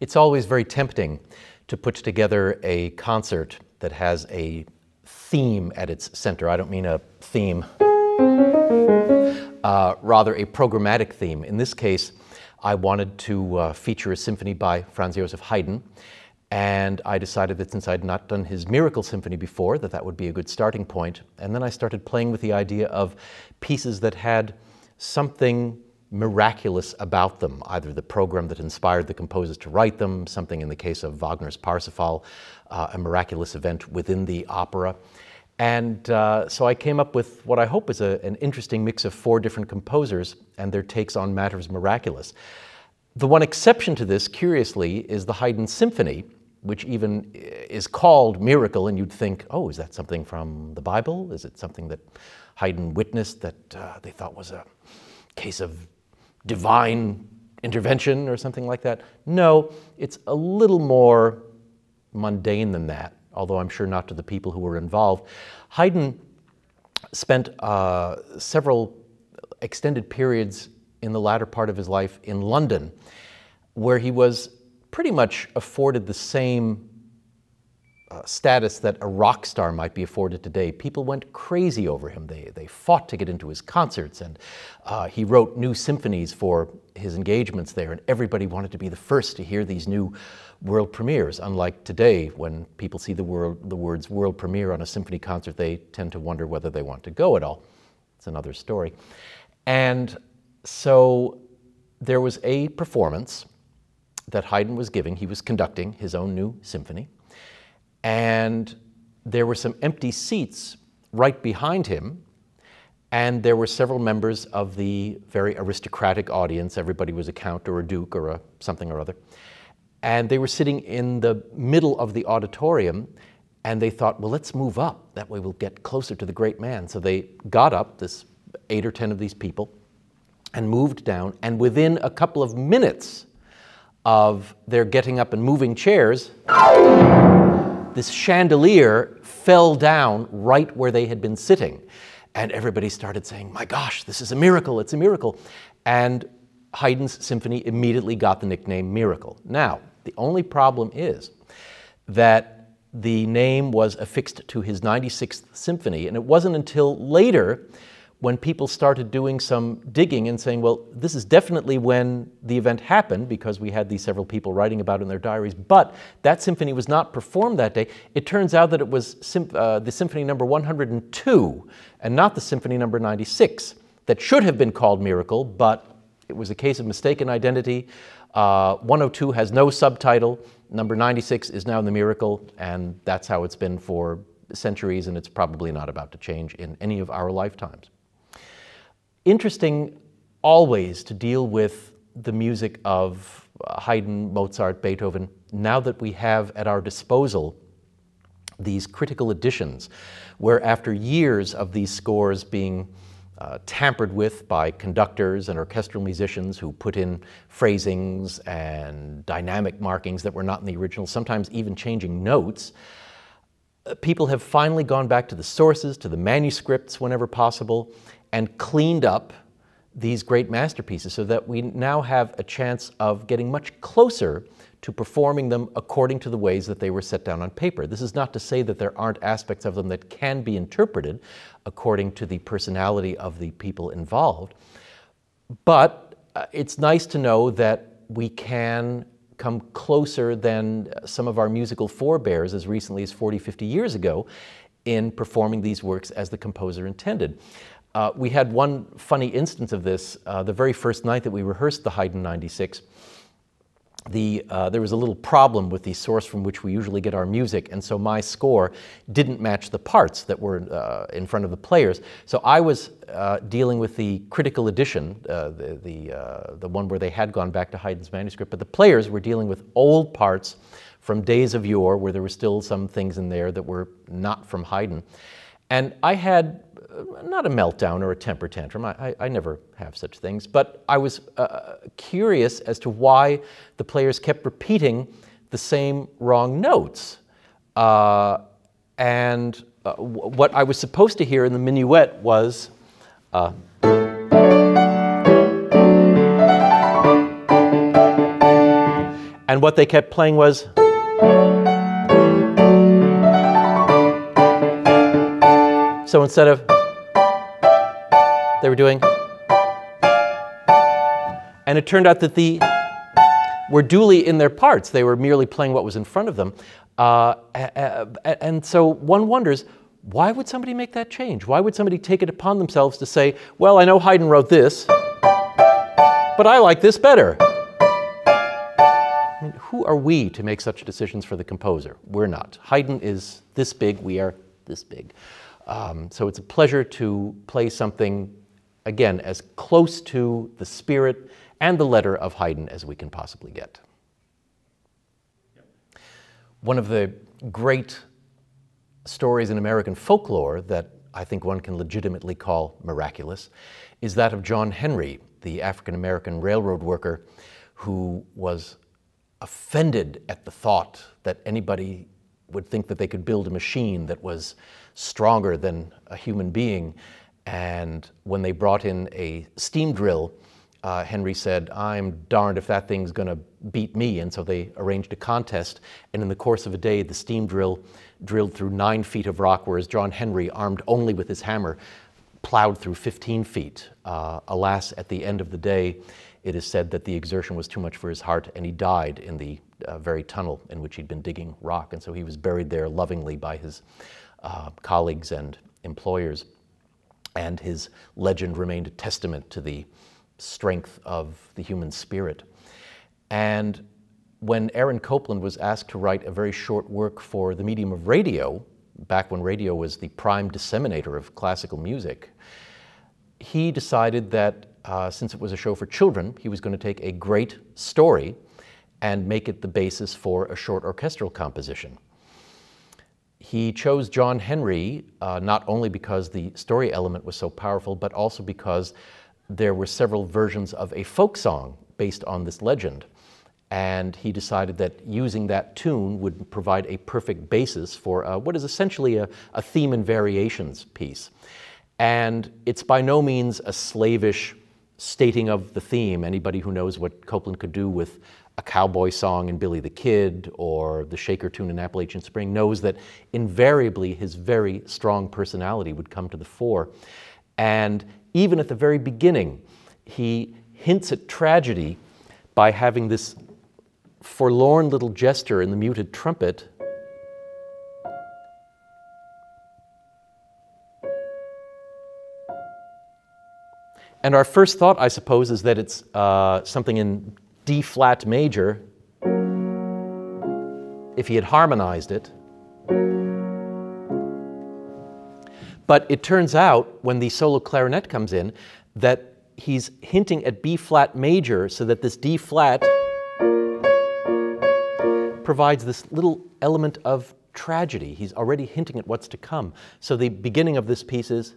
It's always very tempting to put together a concert that has a theme at its center. I don't mean a theme, rather a programmatic theme. In this case, I wanted to feature a symphony by Franz Joseph Haydn, and I decided that since I had not done his Miracle Symphony before, that would be a good starting point. And then I started playing with the idea of pieces that had something miraculous about them, either the program that inspired the composers to write them, something in the case of Wagner's Parsifal, a miraculous event within the opera. And so I came up with what I hope is an interesting mix of 4 different composers and their takes on matters miraculous. The one exception to this, curiously, is the Haydn Symphony, which even is called Miracle, and you'd think, oh, is that something from the Bible? Is it something that Haydn witnessed that they thought was a case of divine intervention or something like that? No, it's a little more mundane than that, although I'm sure not to the people who were involved. Haydn spent several extended periods in the latter part of his life in London, where he was pretty much afforded the same status that a rock star might be afforded today. People went crazy over him. They fought to get into his concerts, and he wrote new symphonies for his engagements there, and everybody wanted to be the first to hear these new world premieres. Unlike today, when people see the words world premiere on a symphony concert, they tend to wonder whether they want to go at all. It's another story. And so there was a performance that Haydn was giving. He was conducting his own new symphony, and there were some empty seats right behind him, and there were several members of the very aristocratic audience. Everybody was a count or a duke or something or other, and they were sitting in the middle of the auditorium, and they thought, well, let's move up. That way we'll get closer to the great man. So they got up, this 8 or 10 of these people, and moved down, and within a couple of minutes of their getting up and moving chairs, this chandelier fell down right where they had been sitting. And everybody started saying, my gosh, this is a miracle, it's a miracle. And Haydn's symphony immediately got the nickname Miracle. Now, the only problem is that the name was affixed to his 96th symphony, and it wasn't until later when people started doing some digging and saying, well, this is definitely when the event happened, because we had these several people writing about it in their diaries, but that symphony was not performed that day. It turns out that it was the symphony number 102 and not the symphony number 96 that should have been called Miracle, but it was a case of mistaken identity. 102 has no subtitle, number 96 is now the Miracle, and that's how it's been for centuries, and it's probably not about to change in any of our lifetimes. Interesting always to deal with the music of Haydn, Mozart, Beethoven, now that we have at our disposal these critical editions, where after years of these scores being tampered with by conductors and orchestral musicians who put in phrasings and dynamic markings that were not in the original, sometimes even changing notes, people have finally gone back to the sources, to the manuscripts whenever possible, and cleaned up these great masterpieces so that we now have a chance of getting much closer to performing them according to the ways that they were set down on paper. This is not to say that there aren't aspects of them that can be interpreted according to the personality of the people involved, but it's nice to know that we can come closer than some of our musical forebears as recently as 40, 50 years ago in performing these works as the composer intended. We had one funny instance of this the very first night that we rehearsed the Haydn 96. There was a little problem with the source from which we usually get our music, and so my score didn't match the parts that were in front of the players. So I was dealing with the critical edition, the one where they had gone back to Haydn's manuscript, but the players were dealing with old parts from days of yore, where there were still some things in there that were not from Haydn. And I had not a meltdown or a temper tantrum, I never have such things, but I was curious as to why the players kept repeating the same wrong notes. And what I was supposed to hear in the minuet was And what they kept playing was... So instead of... they were doing... And it turned out that the... were duly in their parts. They were merely playing what was in front of them. And so one wonders, why would somebody make that change? Why would somebody take it upon themselves to say, well, I know Haydn wrote this, but I like this better? I mean, who are we to make such decisions for the composer? We're not. Haydn is this big, we are this big. So it's a pleasure to play something, again, as close to the spirit and the letter of Haydn as we can possibly get. One of the great stories in American folklore that I think one can legitimately call miraculous is that of John Henry, the African-American railroad worker who was offended at the thought that anybody would think that they could build a machine that was stronger than a human being. And when they brought in a steam drill, Henry said, I'm darned if that thing's going to beat me. And so they arranged a contest. And in the course of a day, the steam drill drilled through 9 feet of rock, whereas John Henry, armed only with his hammer, plowed through 15 feet. Alas, at the end of the day, it is said that the exertion was too much for his heart, and he died in the very tunnel in which he'd been digging rock. And so he was buried there lovingly by his colleagues and employers. And his legend remained a testament to the strength of the human spirit. And when Aaron Copland was asked to write a very short work for the medium of radio, back when radio was the prime disseminator of classical music, he decided that since it was a show for children, he was going to take a great story and make it the basis for a short orchestral composition. He chose John Henry not only because the story element was so powerful, but also because there were several versions of a folk song based on this legend. And he decided that using that tune would provide a perfect basis for what is essentially a theme and variations piece. And it's by no means a slavish stating of the theme. Anybody who knows what Copland could do with a cowboy song in Billy the Kid or the Shaker tune in Appalachian Spring knows that invariably his very strong personality would come to the fore. And even at the very beginning, he hints at tragedy by having this forlorn little gesture in the muted trumpet. And our first thought, I suppose, is that it's something in D flat major if he had harmonized it. But it turns out, when the solo clarinet comes in, that he's hinting at B flat major so that this D flat provides this little element of tragedy. He's already hinting at what's to come. So the beginning of this piece is...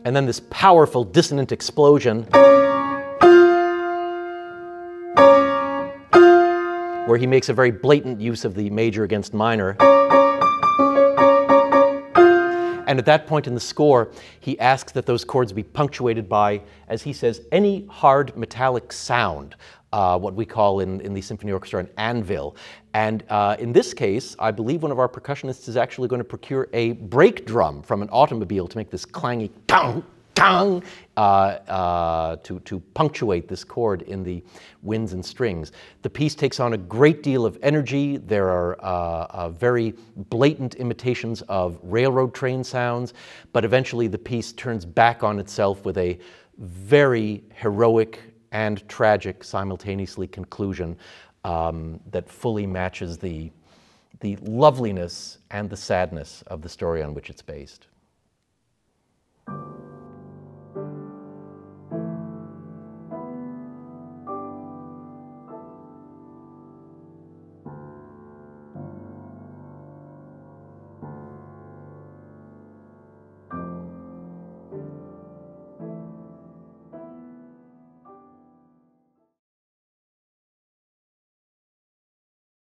and then this powerful dissonant explosion where he makes a very blatant use of the major against minor. And at that point in the score, he asks that those chords be punctuated by, as he says, any hard metallic sound, what we call in the symphony orchestra an anvil. And in this case, I believe one of our percussionists is actually going to procure a brake drum from an automobile to make this clangy tong, tong, to punctuate this chord in the winds and strings. The piece takes on a great deal of energy. There are very blatant imitations of railroad train sounds, but eventually the piece turns back on itself with a very heroic and tragic simultaneously conclusion that fully matches the the loveliness and the sadness of the story on which it's based.